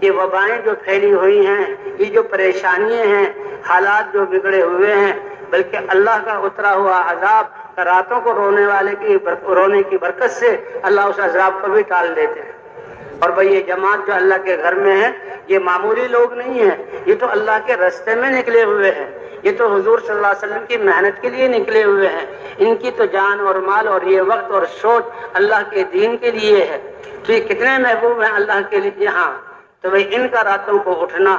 یہ وبائیں جو پھیلی ہوئی ہیں، یہ جو پریشانیاں ہیں، حالات جو بگڑے ہوئے ہیں، بلکہ اللہ کا اترا ہوا عذاب راتوں کو رونے کی برکت سے اللہ اس عذاب کو بھی ٹال دیتے ہیں۔ اور بھئی یہ جماعت جو اللہ کے گھر میں ہے، یہ معمولی لوگ نہیں ہیں، یہ تو اللہ کے راستے میں نکلے ہوئے ہیں، یہ تو حضور صلی اللہ علیہ وسلم کی محنت کے لیے نکلے ہوئے ہیں، ان کی تو جان اور مال اور یہ وقت اور سوچ اللہ کے دین کے لیے ہے۔ تو یہ کتنے محبوب ہیں اللہ کے لیے یہاں، تو بھئی ان کا راتوں کو اٹھنا،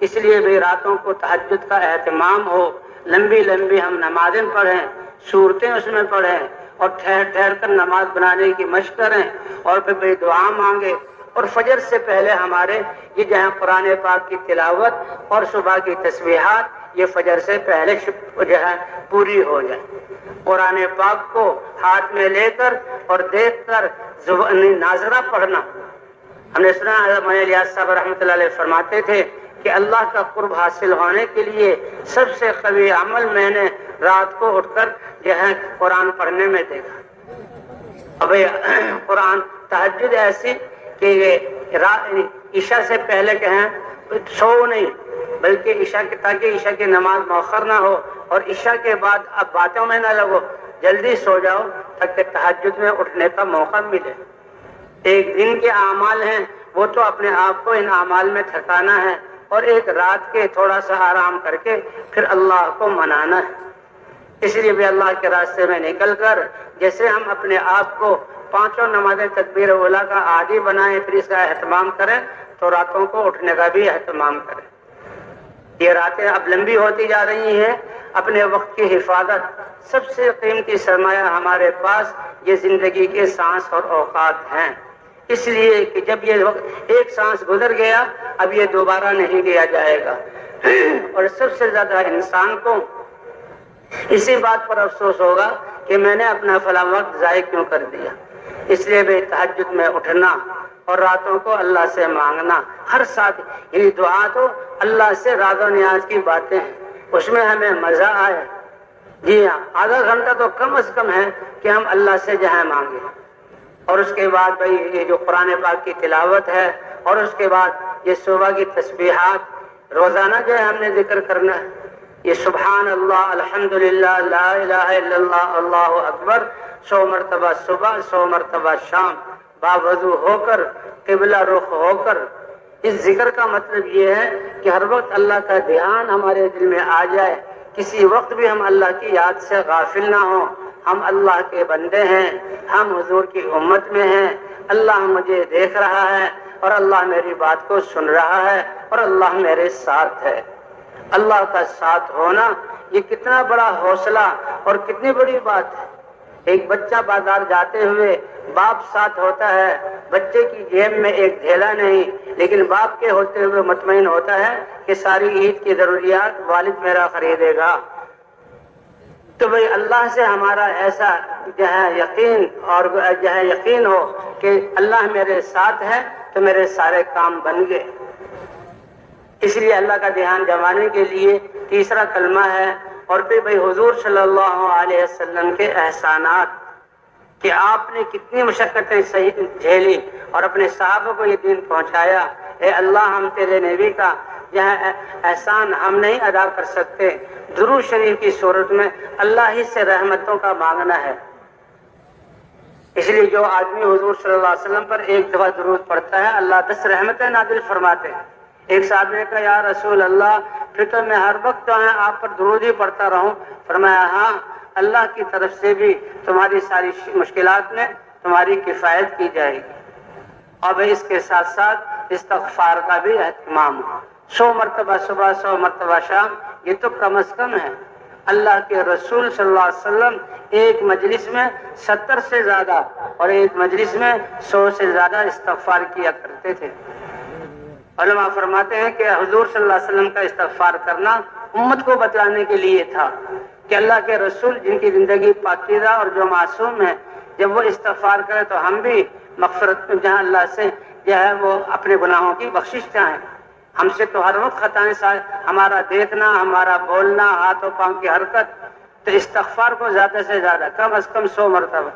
اس لیے بھئی راتوں کو تہجد کا اہتمام ہو، لمبی لمبی ہم نمازیں پڑھیں، سورتیں اس میں پڑھیں، اور ٹھہر ٹھہر کر نماز بنانے کی مشق کریں، اور پھر بھئی دعا مانگے، اور فجر سے پہلے ہمارے یہ جہاں قرآن پاک کی تلاوت اور صبح کی تسبیحات یہ فجر سے پہلے جو ہے پوری ہو جائے۔ قرآن پاک کو ہاتھ میں لے کر اور دیکھ کر ناظرہ پڑھنا۔ ہم نے سنا حضرت مولانا الیاس صاحب رحمۃ اللہ علیہ فرماتے تھے کہ اللہ کا قرب حاصل ہونے کے لیے سب سے قوی عمل میں نے رات کو اٹھ کر جو ہے قرآن پڑھنے میں دیکھا۔ اب قرآن تہجد ایسی کہ یہ عشاء سے پہلے کہیں سو نہیں، بلکہ عشاء تاکہ عشاء کی نماز مؤخر نہ ہو، اور عشاء کے بعد اب باتوں میں نہ لگو، جلدی سو جاؤ تاکہ تہجد میں اٹھنے کا موقع ملے۔ ایک دن کے اعمال ہیں وہ تو اپنے آپ کو ان اعمال میں تھکانا ہے، اور ایک رات کے تھوڑا سا آرام کر کے پھر اللہ کو منانا ہے۔ اس لیے بھی اللہ کے راستے میں نکل کر جیسے ہم اپنے آپ کو پانچوں نمازیں تکبیر اولیٰ کا عادی بنائیں، پھر اس کا اہتمام کریں، تو راتوں کو اٹھنے کا بھی اہتمام کریں۔ یہ راتیں اب لمبی ہوتی جا رہی ہیں، اپنے وقت کی حفاظت، سب سے قیمتی سرمایہ ہمارے پاس یہ زندگی کے سانس اور اوقات ہیں، اس لیے کہ جب یہ وقت ایک سانس گزر گیا اب یہ دوبارہ نہیں لیا جائے گا۔ اور سب سے زیادہ انسان کو اسی بات پر افسوس ہوگا کہ میں نے اپنا فلاں وقت ضائع کیوں کر دیا۔ اس لیے بھی تہجد میں اٹھنا اور راتوں کو اللہ سے مانگنا، ہر ساتھ یعنی دعا تو اللہ سے راز و نیاز کی باتیں ہیں، اس میں ہمیں مزہ آئے۔ جی ہاں، آدھا گھنٹہ تو کم از کم ہے کہ ہم اللہ سے جہاں مانگیں، اور اس کے بعد بھائی یہ جو قرآن پاک کی تلاوت ہے، اور اس کے بعد یہ صبح کی تسبیحات روزانہ جو ہے ہم نے ذکر کرنا ہے، یہ سبحان اللہ، الحمدللہ، لا الہ الا اللہ، اللہ اکبر 100 مرتبہ صبح، 100 مرتبہ شام، باوضو ہو کر، قبلہ رخ ہو کر۔ اس ذکر کا مطلب یہ ہے کہ ہر وقت اللہ کا دھیان ہمارے دل میں آ جائے، کسی وقت بھی ہم اللہ کی یاد سے غافل نہ ہوں۔ ہم اللہ کے بندے ہیں، ہم حضور کی امت میں ہیں، اللہ مجھے دیکھ رہا ہے، اور اللہ میری بات کو سن رہا ہے، اور اللہ میرے ساتھ ہے۔ اللہ کا ساتھ ہونا یہ کتنا بڑا حوصلہ اور کتنی بڑی بات ہے۔ ایک بچہ بازار جاتے ہوئے باپ ساتھ ہوتا ہے، بچے کی جیب میں ایک دھیلا نہیں، لیکن باپ کے ہوتے ہوئے مطمئن ہوتا ہے کہ ساری عید کی ضروریات والد میرا خریدے گا۔ تو بھئی اللہ سے ہمارا ایسا یقین اور یقین ہو کہ اللہ میرے ساتھ ہے تو میرے سارے کام بن گئے۔ اس لیے اللہ کا دھیان جمانے کے لیے تیسرا کلمہ ہے، اور پھر بھئی حضور صلی اللہ علیہ وسلم کے احسانات کہ آپ نے کتنی مشقتیں جھیلی اور اپنے صحابہ کو یہ دین پہنچایا۔ اے اللہ، ہم تیرے نبی کا یہ احسان ہم نہیں ادا کر سکتے۔ درود شریف کی صورت میں اللہ ہی سے رحمتوں کا مانگنا ہے۔ اس لیے جو آدمی حضور صلی اللہ علیہ وسلم پر ایک دفعہ درود پڑھتا ہے، اللہ 10 رحمتیں نازل فرماتے ہیں۔ ایک صاحب نے کہا یا رسول اللہ، پھر تو میں ہر وقت جو ہے آپ پر درود ہی پڑھتا رہوں۔ فرمایا ہاں، اللہ کی طرف سے بھی تمہاری ساری مشکلات میں تمہاری کفایت کی جائے گی۔ اب اس کے ساتھ ساتھ استغفار کا بھی اہتمام ہو، 100 مرتبہ صبح، 100 مرتبہ شام، یہ تو کم از کم ہے۔ اللہ کے رسول صلی اللہ علیہ وسلم ایک مجلس میں 70 سے زیادہ اور ایک مجلس میں 100 سے زیادہ استغفار کیا کرتے تھے۔ علماء فرماتے ہیں کہ حضور صلی اللہ علیہ وسلم کا استغفار کرنا امت کو بتلانے کے لیے تھا کہ اللہ کے رسول جن کی زندگی پاکیزہ اور جو معصوم ہے، جب وہ استغفار کرے تو ہم بھی مغفرت جہاں اللہ سے جو ہے وہ اپنے گناہوں کی بخشش چاہیں۔ ہم سے تو ہر وقت خطائیں، ہمارا دیکھنا، ہمارا بولنا، ہاتھ و پاؤں کی حرکت، تو استغفار کو زیادہ سے زیادہ کم از کم 100 مرتبہ،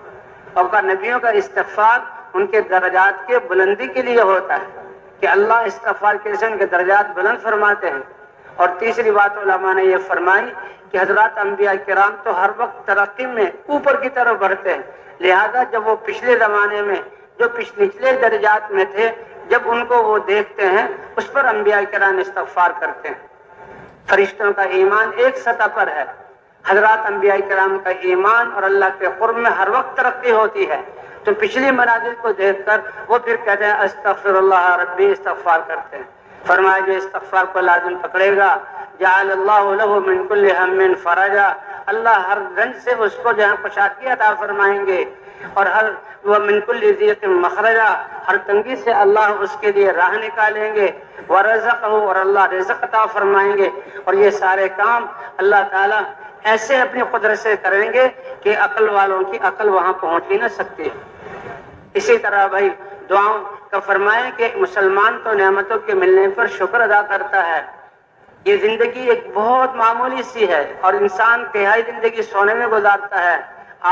اور نبیوں کا استغفار ان کے درجات کے بلندی کے لیے ہوتا ہے کہ اللہ استغفار کے سے ان کے درجات بلند فرماتے ہیں۔ اور تیسری بات علماء نے یہ فرمائی کہ حضرات انبیاء کرام تو ہر وقت ترقی میں اوپر کی طرف بڑھتے ہیں، لہذا جب وہ پچھلے زمانے میں جو نچلے درجات میں تھے جب ان کو وہ دیکھتے ہیں اس پر انبیاء کرام استغفار کرتے ہیں۔ فرشتوں کا ایمان ایک سطح پر ہے، حضرات انبیاء کرام کا ایمان اور اللہ کے قرب میں ہر وقت ترقی ہوتی ہے، تو پچھلی منازل کو دیکھ کر وہ پھر کہتے ہیں استغفر اللہ ربی، استغفار کرتے ہیں۔ فرمایا جو استغفار کو لازم پکڑے گا جعل اللہ له من کل ہم فرجا، اللہ ہر گنج سے اس کو جہاں کشادگی عطا فرمائیں گے، اور ہر وہ من کل ضیق مخرجا، ہر تنگی سے اللہ اس کے لیے راہ نکالیں گے، ورزقہ، اور اللہ رزق عطا فرمائیں گے۔ اور یہ سارے کام اللہ تعالی ایسے اپنی قدرت سے کریں گے کہ عقل والوں کی عقل وہاں پہنچ ہی نہ سکتی۔ اسی طرح بھائی دعاؤں کا فرمائے کہ مسلمان تو نعمتوں کے ملنے پر شکر ادا کرتا ہے۔ یہ زندگی ایک بہت معمولی سی ہے اور انسان تہائی زندگی سونے میں گزارتا ہے،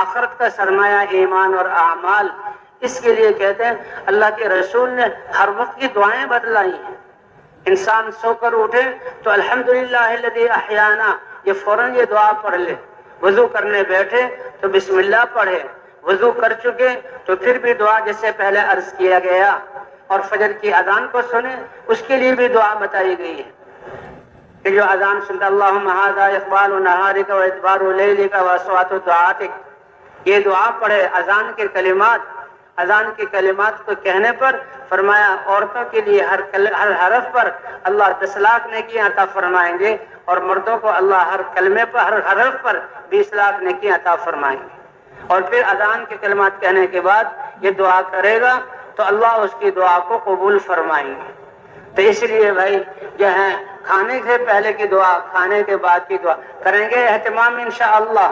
آخرت کا سرمایہ ایمان اور اعمال۔ اس کے لیے کہتے ہیں اللہ کے رسول نے ہر وقت کی دعائیں بتلائی ہیں۔ انسان سو کر اٹھے تو الحمدللہ الذی احیانا، یہ فوراً یہ دعا پڑھ لے۔ وضو کرنے بیٹھے تو بسم اللہ پڑھے، وضو کر چکے تو پھر بھی دعا جیسے پہلے عرض کیا گیا، اور فجر کی اذان کو سنے اس کے لیے بھی دعا بتائی گئی ہے کہ جو اذان سنتا اللہم ھذا اقبال نہارک و ادبار لیلک و اصوات دعاتک، یہ دعا پڑھے۔ اذان کے کلمات کو کہنے پر فرمایا عورتوں کے لیے ہر حرف پر اللہ 10 لاکھ نیکی عطا فرمائیں گے، اور مردوں کو اللہ ہر کلمے پر ہر حرف پر 20 لاکھ نیکی عطا فرمائیں گے۔ اور پھر اذان کے کلمات کہنے کے بعد یہ دعا کرے گا تو اللہ اس کی دعا کو قبول فرمائیں گے۔ تو اس لیے بھائی جو ہے کھانے سے پہلے کی دعا، کھانے کے بعد کی دعا کریں گے اہتمام انشاءاللہ۔